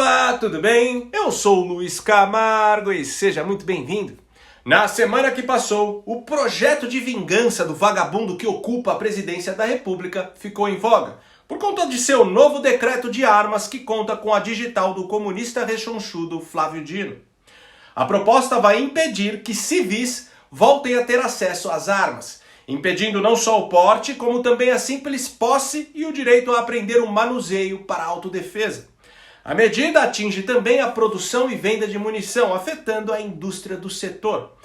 Olá, tudo bem? Eu sou o Luiz Camargo e seja muito bem-vindo. Na semana que passou, o projeto de vingança do vagabundo que ocupa a presidência da República ficou em voga, por conta de seu novo decreto de armas que conta com a digital do comunista rechonchudo Flávio Dino. A proposta vai impedir que civis voltem a ter acesso às armas, impedindo não só o porte, como também a simples posse e o direito a aprender o manuseio para autodefesa. A medida atinge também a produção e venda de munição, afetando a indústria do setor.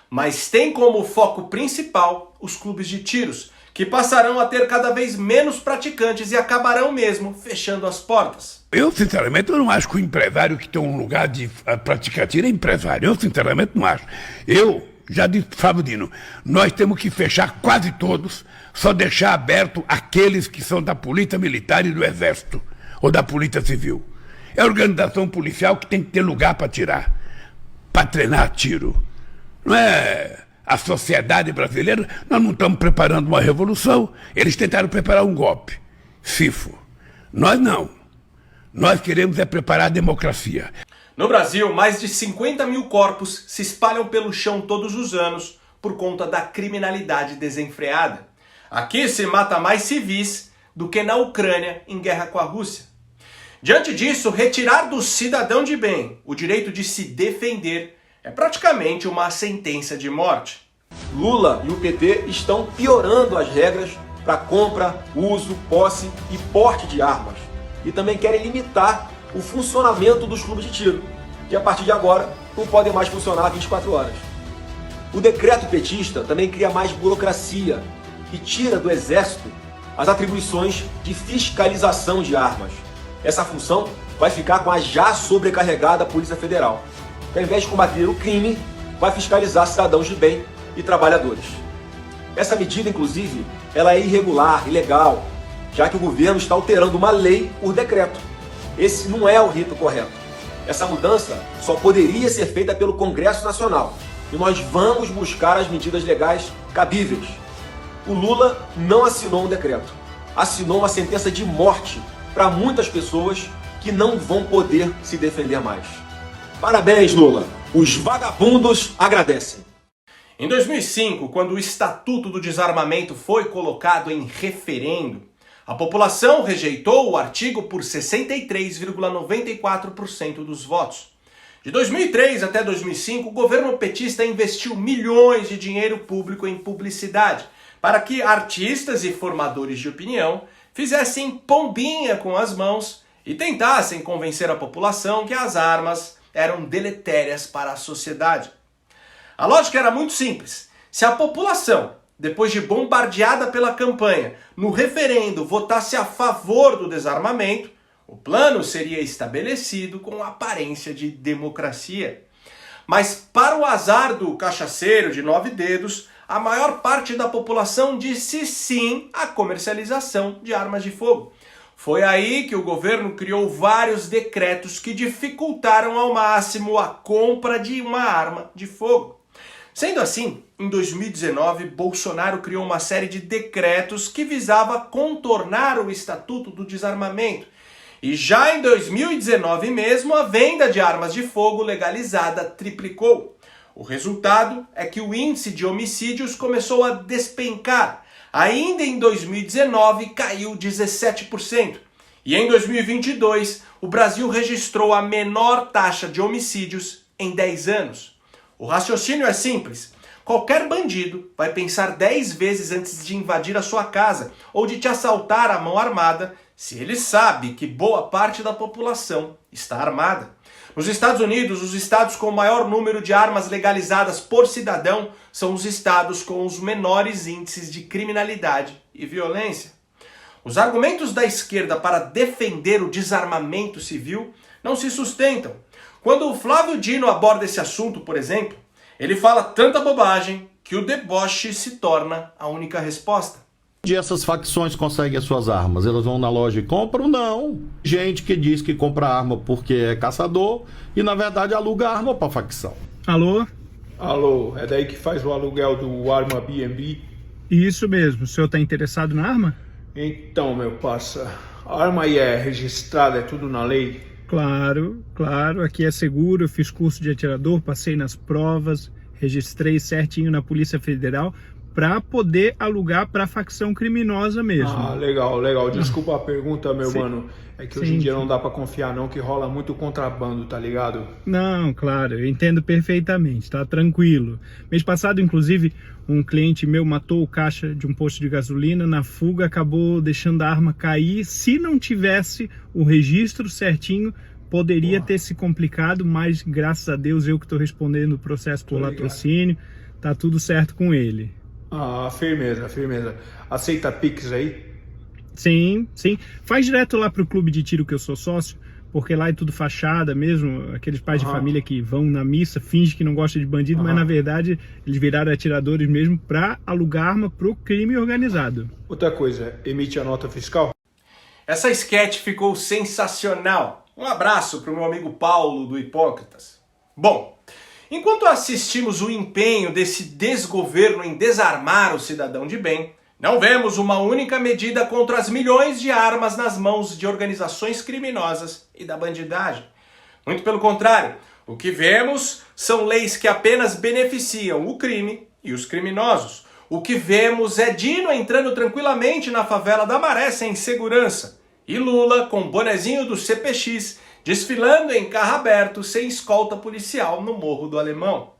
Mas tem como foco principal os clubes de tiros, que passarão a ter cada vez menos praticantes e acabarão mesmo fechando as portas. Eu, sinceramente, não acho que o empresário que tem um lugar de praticar tiro é empresário. Eu, sinceramente, não acho. Eu já disse para o Flávio Dino, nós temos que fechar quase todos, só deixar aberto aqueles que são da Polícia Militar e do Exército, ou da Polícia Civil. É a organização policial que tem que ter lugar para tirar, para treinar tiro. Não é a sociedade brasileira, nós não estamos preparando uma revolução, eles tentaram preparar um golpe, FIFO. Nós não. Nós queremos é preparar a democracia. No Brasil, mais de 50 mil corpos se espalham pelo chão todos os anos por conta da criminalidade desenfreada. Aqui se mata mais civis do que na Ucrânia em guerra com a Rússia. Diante disso, retirar do cidadão de bem o direito de se defender é praticamente uma sentença de morte. Lula e o PT estão piorando as regras para compra, uso, posse e porte de armas. E também querem limitar o funcionamento dos clubes de tiro, que a partir de agora não podem mais funcionar 24 horas. O decreto petista também cria mais burocracia e tira do Exército as atribuições de fiscalização de armas. Essa função vai ficar com a já sobrecarregada Polícia Federal, que ao invés de combater o crime, vai fiscalizar cidadãos de bem e trabalhadores. Essa medida, inclusive, ela é irregular, ilegal, já que o governo está alterando uma lei por decreto. Esse não é o rito correto. Essa mudança só poderia ser feita pelo Congresso Nacional, e nós vamos buscar as medidas legais cabíveis. O Lula não assinou um decreto, assinou uma sentença de morte para muitas pessoas que não vão poder se defender mais. Parabéns, Lula! Os vagabundos agradecem. Em 2005, quando o Estatuto do Desarmamento foi colocado em referendo, a população rejeitou o artigo por 63,94% dos votos. De 2003 até 2005, o governo petista investiu milhões de dinheiro público em publicidade para que artistas e formadores de opinião fizessem pombinha com as mãos e tentassem convencer a população que as armas eram deletérias para a sociedade. A lógica era muito simples. Se a população, depois de bombardeada pela campanha, no referendo votasse a favor do desarmamento, o plano seria estabelecido com aparência de democracia. Mas, para o azar do cachaceiro de 9 dedos, a maior parte da população disse sim à comercialização de armas de fogo. Foi aí que o governo criou vários decretos que dificultaram ao máximo a compra de uma arma de fogo. Sendo assim, em 2019, Bolsonaro criou uma série de decretos que visava contornar o Estatuto do Desarmamento. E já em 2019 mesmo, a venda de armas de fogo legalizada triplicou. O resultado é que o índice de homicídios começou a despencar. Ainda em 2019 caiu 17%. E em 2022 o Brasil registrou a menor taxa de homicídios em 10 anos. O raciocínio é simples. Qualquer bandido vai pensar 10 vezes antes de invadir a sua casa ou de te assaltar à mão armada se ele sabe que boa parte da população está armada. Nos Estados Unidos, os estados com o maior número de armas legalizadas por cidadão são os estados com os menores índices de criminalidade e violência. Os argumentos da esquerda para defender o desarmamento civil não se sustentam. Quando o Flávio Dino aborda esse assunto, por exemplo, ele fala tanta bobagem que o deboche se torna a única resposta. Onde essas facções conseguem as suas armas? Elas vão na loja e compram? Não. Gente que diz que compra arma porque é caçador e na verdade aluga arma para facção. Alô? Alô, é daí que faz o aluguel do Armabnb? Isso mesmo, o senhor está interessado na arma? Então, meu parça, a arma aí é registrada, é tudo na lei. Claro, claro, aqui é seguro, eu fiz curso de atirador, passei nas provas, registrei certinho na Polícia Federal para poder alugar para facção criminosa mesmo. Ah, legal. Desculpa a pergunta, meu mano. É que hoje em Sim, dia sim. não dá pra confiar não, que rola muito contrabando, tá ligado? Não, claro, eu entendo perfeitamente, tá tranquilo. Mês passado, inclusive, um cliente meu matou o caixa de um posto de gasolina, na fuga acabou deixando a arma cair. Se não tivesse o registro certinho, poderia ter se complicado, mas graças a Deus eu que estou respondendo o processo por latrocínio, tá tudo certo com ele. Ah, firmeza. Aceita Pix aí? Sim, sim. Faz direto lá pro clube de tiro que eu sou sócio, porque lá é tudo fachada mesmo, aqueles pais de família que vão na missa, fingem que não gostam de bandido, mas na verdade eles viraram atiradores mesmo para alugar arma pro crime organizado. Outra coisa, emite a nota fiscal? Essa sketch ficou sensacional. Um abraço para o meu amigo Paulo do Hipócritas. Bom, enquanto assistimos o empenho desse desgoverno em desarmar o cidadão de bem, não vemos uma única medida contra as milhões de armas nas mãos de organizações criminosas e da bandidagem. Muito pelo contrário, o que vemos são leis que apenas beneficiam o crime e os criminosos. O que vemos é Dino entrando tranquilamente na favela da Maré sem segurança e Lula com o bonezinho do CPX desfilando em carro aberto sem escolta policial no Morro do Alemão.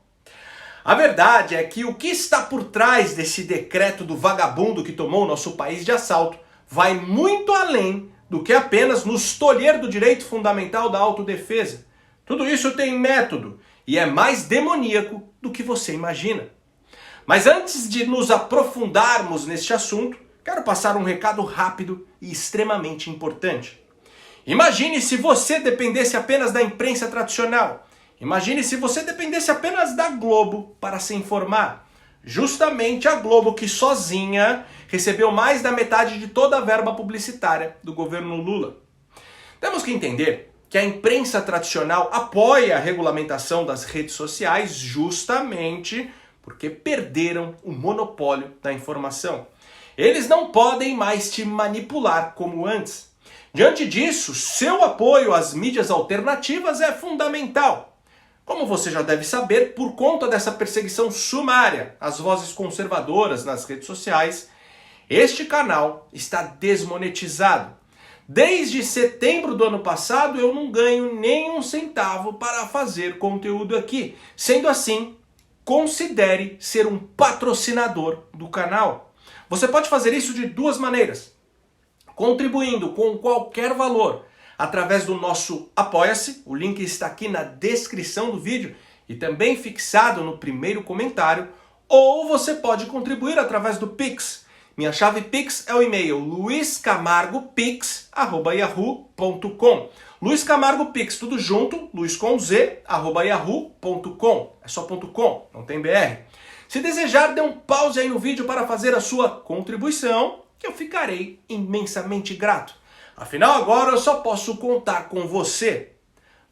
A verdade é que o que está por trás desse decreto do vagabundo que tomou o nosso país de assalto vai muito além do que apenas nos tolher do direito fundamental da autodefesa. Tudo isso tem método e é mais demoníaco do que você imagina. Mas antes de nos aprofundarmos neste assunto, quero passar um recado rápido e extremamente importante. Imagine se você dependesse apenas da imprensa tradicional. Imagine se você dependesse apenas da Globo para se informar. Justamente a Globo que sozinha recebeu mais da metade de toda a verba publicitária do governo Lula. Temos que entender que a imprensa tradicional apoia a regulamentação das redes sociais justamente porque perderam o monopólio da informação. Eles não podem mais te manipular como antes. Diante disso, seu apoio às mídias alternativas é fundamental. Como você já deve saber, por conta dessa perseguição sumária às vozes conservadoras nas redes sociais, este canal está desmonetizado. Desde setembro do ano passado eu não ganho nem um centavo para fazer conteúdo aqui. Sendo assim, considere ser um patrocinador do canal. Você pode fazer isso de duas maneiras. Contribuindo com qualquer valor através do nosso Apoia-se, o link está aqui na descrição do vídeo e também fixado no primeiro comentário, ou você pode contribuir através do Pix. Minha chave Pix é o e-mail luiscamargopix@yahoo.com. Luiz Camargo Pix, tudo junto, luiz com z, @yahoo.com. É só .com, não tem BR. Se desejar, dê um pause aí no vídeo para fazer a sua contribuição, que eu ficarei imensamente grato. Afinal, agora eu só posso contar com você.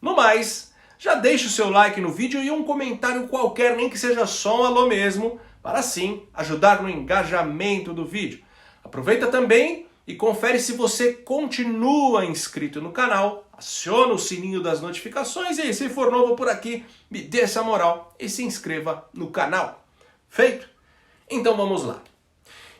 No mais, já deixe o seu like no vídeo e um comentário qualquer, nem que seja só um alô mesmo, para assim ajudar no engajamento do vídeo. Aproveita também e confere se você continua inscrito no canal, aciona o sininho das notificações e se for novo por aqui, me dê essa moral e se inscreva no canal. Feito? Então vamos lá.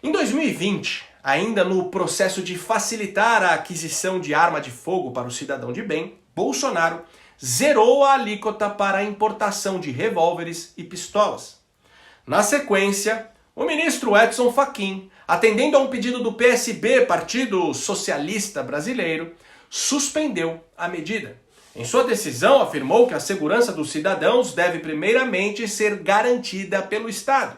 Em 2020, ainda no processo de facilitar a aquisição de arma de fogo para o cidadão de bem, Bolsonaro zerou a alíquota para a importação de revólveres e pistolas. Na sequência, o ministro Edson Fachin, atendendo a um pedido do PSB, Partido Socialista Brasileiro, suspendeu a medida. Em sua decisão, afirmou que a segurança dos cidadãos deve primeiramente ser garantida pelo Estado,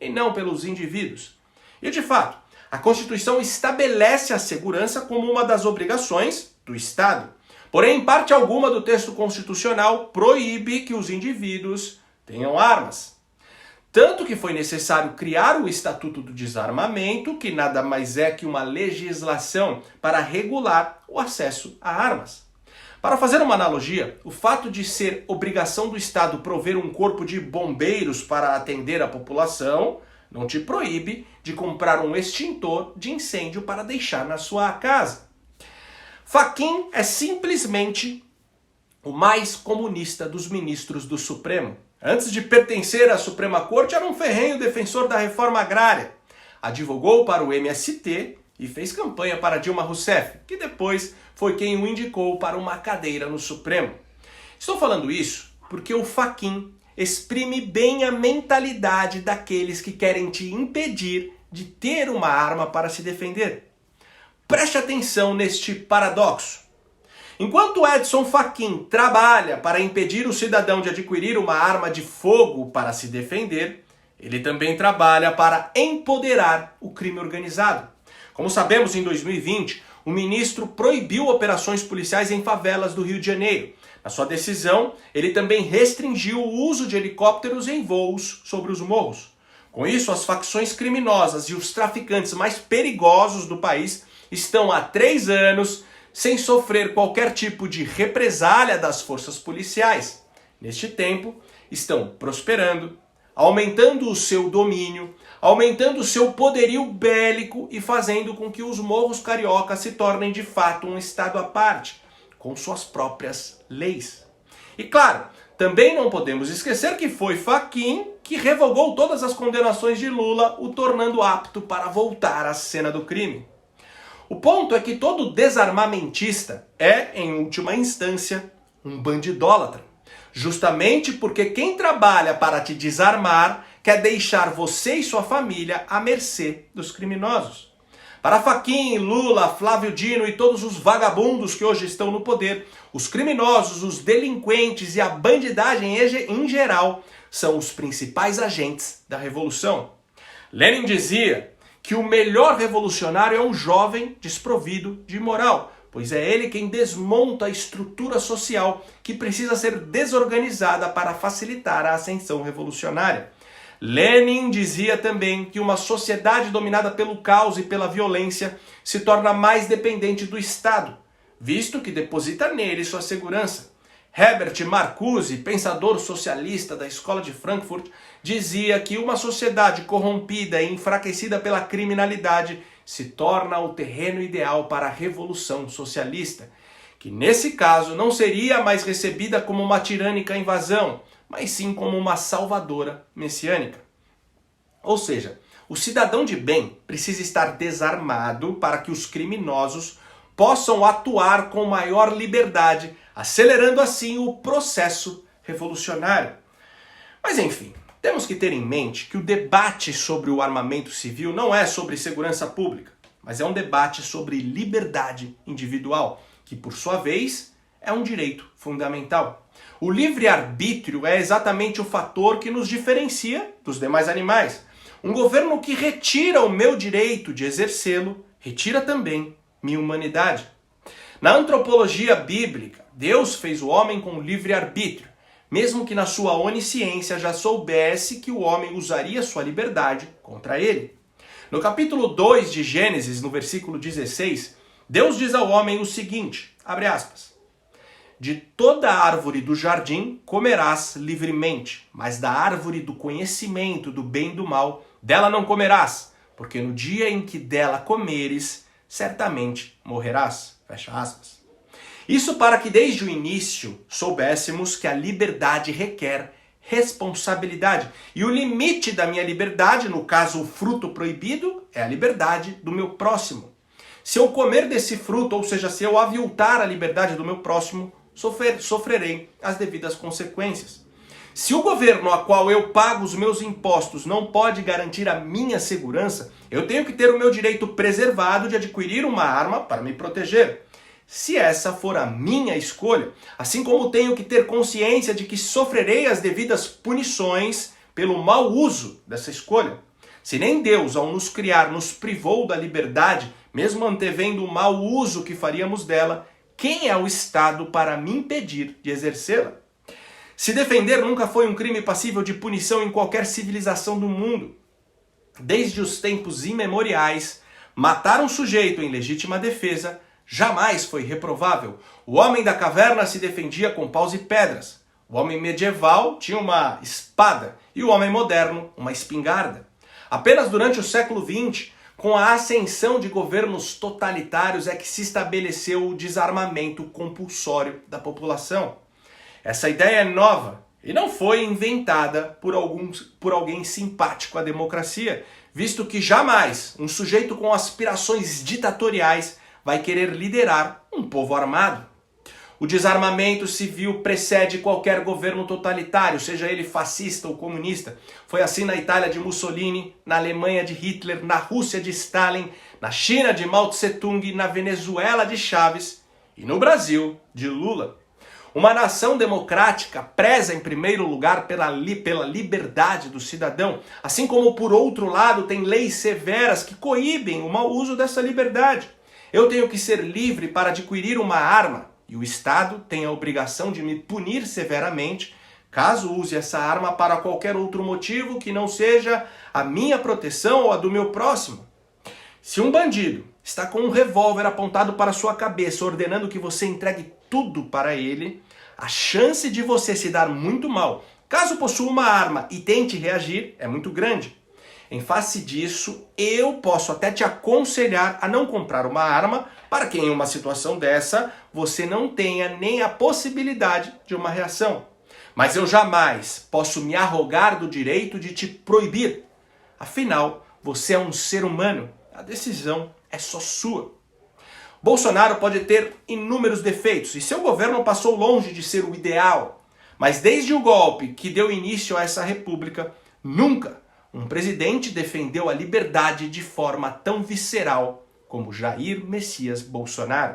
e não pelos indivíduos. E de fato, a Constituição estabelece a segurança como uma das obrigações do Estado. Porém, em parte alguma do texto constitucional proíbe que os indivíduos tenham armas. Tanto que foi necessário criar o Estatuto do Desarmamento, que nada mais é que uma legislação para regular o acesso a armas. Para fazer uma analogia, o fato de ser obrigação do Estado prover um corpo de bombeiros para atender a população não te proíbe de comprar um extintor de incêndio para deixar na sua casa. Fachin é simplesmente o mais comunista dos ministros do Supremo. Antes de pertencer à Suprema Corte, era um ferrenho defensor da reforma agrária. Advogou para o MST e fez campanha para Dilma Rousseff, que depois foi quem o indicou para uma cadeira no Supremo. Estou falando isso porque o Fachin exprime bem a mentalidade daqueles que querem te impedir de ter uma arma para se defender. Preste atenção neste paradoxo. Enquanto Edson Fachin trabalha para impedir o cidadão de adquirir uma arma de fogo para se defender, ele também trabalha para empoderar o crime organizado. Como sabemos, em 2020, o ministro proibiu operações policiais em favelas do Rio de Janeiro. Na sua decisão, ele também restringiu o uso de helicópteros em voos sobre os morros. Com isso, as facções criminosas e os traficantes mais perigosos do país estão há 3 anos sem sofrer qualquer tipo de represália das forças policiais. Neste tempo, estão prosperando, aumentando o seu domínio, aumentando o seu poderio bélico e fazendo com que os morros cariocas se tornem de fato um estado à parte, com suas próprias leis. E claro, também não podemos esquecer que foi Fachin que revogou todas as condenações de Lula, o tornando apto para voltar à cena do crime. O ponto é que todo desarmamentista é, em última instância, um bandidólatra. Justamente porque quem trabalha para te desarmar quer deixar você e sua família à mercê dos criminosos. Para Fachin, Lula, Flávio Dino e todos os vagabundos que hoje estão no poder, os criminosos, os delinquentes e a bandidagem em geral são os principais agentes da revolução. Lenin dizia que o melhor revolucionário é um jovem desprovido de moral, pois é ele quem desmonta a estrutura social que precisa ser desorganizada para facilitar a ascensão revolucionária. Lenin dizia também que uma sociedade dominada pelo caos e pela violência se torna mais dependente do Estado, visto que deposita nele sua segurança. Herbert Marcuse, pensador socialista da Escola de Frankfurt, dizia que uma sociedade corrompida e enfraquecida pela criminalidade se torna o terreno ideal para a revolução socialista, que nesse caso não seria mais recebida como uma tirânica invasão, mas sim como uma salvadora messiânica. Ou seja, o cidadão de bem precisa estar desarmado para que os criminosos possam atuar com maior liberdade, acelerando assim o processo revolucionário. Mas enfim, temos que ter em mente que o debate sobre o armamento civil não é sobre segurança pública, mas é um debate sobre liberdade individual, que por sua vez é um direito fundamental. O livre-arbítrio é exatamente o fator que nos diferencia dos demais animais. Um governo que retira o meu direito de exercê-lo, retira também minha humanidade. Na antropologia bíblica, Deus fez o homem com livre-arbítrio, mesmo que na sua onisciência já soubesse que o homem usaria sua liberdade contra ele. No capítulo 2 de Gênesis, no versículo 16, Deus diz ao homem o seguinte, abre aspas, de toda árvore do jardim comerás livremente, mas da árvore do conhecimento do bem e do mal, dela não comerás, porque no dia em que dela comeres, certamente morrerás. Fecha aspas. Isso para que desde o início soubéssemos que a liberdade requer responsabilidade. E o limite da minha liberdade, no caso o fruto proibido, é a liberdade do meu próximo. Se eu comer desse fruto, ou seja, se eu aviltar a liberdade do meu próximo, sofrerei as devidas consequências. Se o governo a qual eu pago os meus impostos não pode garantir a minha segurança, eu tenho que ter o meu direito preservado de adquirir uma arma para me proteger. Se essa for a minha escolha, assim como tenho que ter consciência de que sofrerei as devidas punições pelo mau uso dessa escolha. Se nem Deus, ao nos criar, nos privou da liberdade, mesmo antevendo o mau uso que faríamos dela, quem é o Estado para me impedir de exercê-la? Se defender nunca foi um crime passível de punição em qualquer civilização do mundo. Desde os tempos imemoriais, matar um sujeito em legítima defesa jamais foi reprovável. O homem da caverna se defendia com paus e pedras. O homem medieval tinha uma espada e o homem moderno uma espingarda. Apenas durante o século XX, com a ascensão de governos totalitários, é que se estabeleceu o desarmamento compulsório da população. Essa ideia é nova e não foi inventada por alguém simpático à democracia, visto que jamais um sujeito com aspirações ditatoriais vai querer liderar um povo armado. O desarmamento civil precede qualquer governo totalitário, seja ele fascista ou comunista. Foi assim na Itália de Mussolini, na Alemanha de Hitler, na Rússia de Stalin, na China de Mao Tse-tung, na Venezuela de Chávez e no Brasil de Lula. Uma nação democrática preza em primeiro lugar pela liberdade do cidadão, assim como por outro lado tem leis severas que coíbem o mau uso dessa liberdade. Eu tenho que ser livre para adquirir uma arma e o Estado tem a obrigação de me punir severamente caso use essa arma para qualquer outro motivo que não seja a minha proteção ou a do meu próximo. Se um bandido está com um revólver apontado para sua cabeça, ordenando que você entregue tudo para ele, a chance de você se dar muito mal, caso possua uma arma e tente reagir, é muito grande. Em face disso, eu posso até te aconselhar a não comprar uma arma para que em uma situação dessa você não tenha nem a possibilidade de uma reação. Mas eu jamais posso me arrogar do direito de te proibir. Afinal, você é um ser humano. A decisão é só sua. Bolsonaro pode ter inúmeros defeitos e seu governo passou longe de ser o ideal. Mas desde o golpe que deu início a essa república, nunca um presidente defendeu a liberdade de forma tão visceral como Jair Messias Bolsonaro.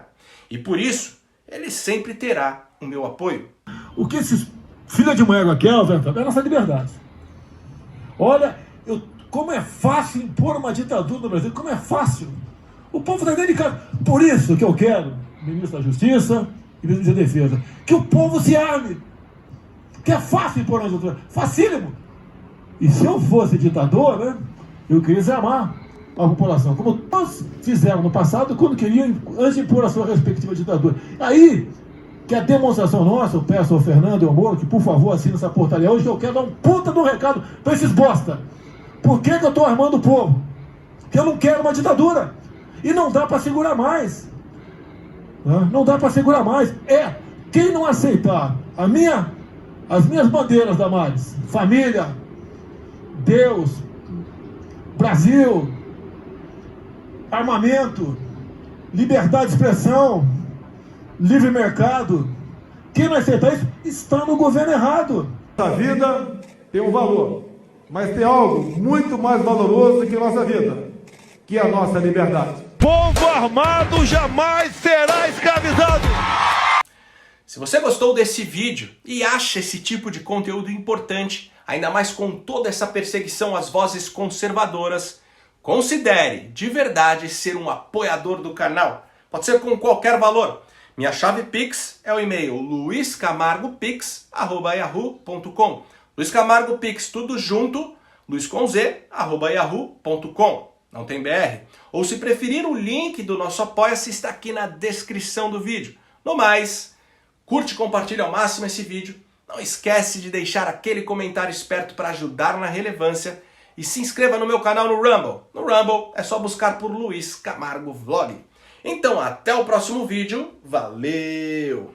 E por isso, ele sempre terá o meu apoio. O que esses filha de mãe querem é a nossa liberdade. Olha, como é fácil impor uma ditadura no Brasil, como é fácil. O povo está dentro de casa. Por isso que eu quero, ministro da Justiça e ministro da Defesa, que o povo se arme. Que é fácil impor uma ditadura, facílimo. E se eu fosse ditador, né, eu queria desarmar a população, como todos fizeram no passado, quando queriam, antes de impor a sua respectiva ditadura. Aí, que a demonstração nossa, eu peço ao Fernando e ao Moro, que por favor assine essa portaria hoje, que eu quero dar um puta de um recado para esses bosta. Por que eu estou armando o povo? Porque eu não quero uma ditadura. E não dá para segurar mais. Não dá para segurar mais. Quem não aceitar as minhas bandeiras, Damares, família, Deus, Brasil, armamento, liberdade de expressão, livre mercado, quem não aceitar isso está no governo errado. A vida tem um valor, mas tem algo muito mais valoroso do que a nossa vida, que é a nossa liberdade. Povo armado jamais será escravizado. Se você gostou desse vídeo e acha esse tipo de conteúdo importante, ainda mais com toda essa perseguição às vozes conservadoras, considere de verdade ser um apoiador do canal. Pode ser com qualquer valor. Minha chave Pix é o e-mail luiscamargopix@yahoo.com. Luiz Camargo Pix tudo junto, luiscomz@yahoo.com. Não tem BR. Ou se preferir, o link do nosso Apoia-se está aqui na descrição do vídeo. No mais, curte e compartilha ao máximo esse vídeo. Não esquece de deixar aquele comentário esperto para ajudar na relevância. E se inscreva no meu canal no Rumble. No Rumble é só buscar por Luiz Camargo Vlog. Então até o próximo vídeo. Valeu!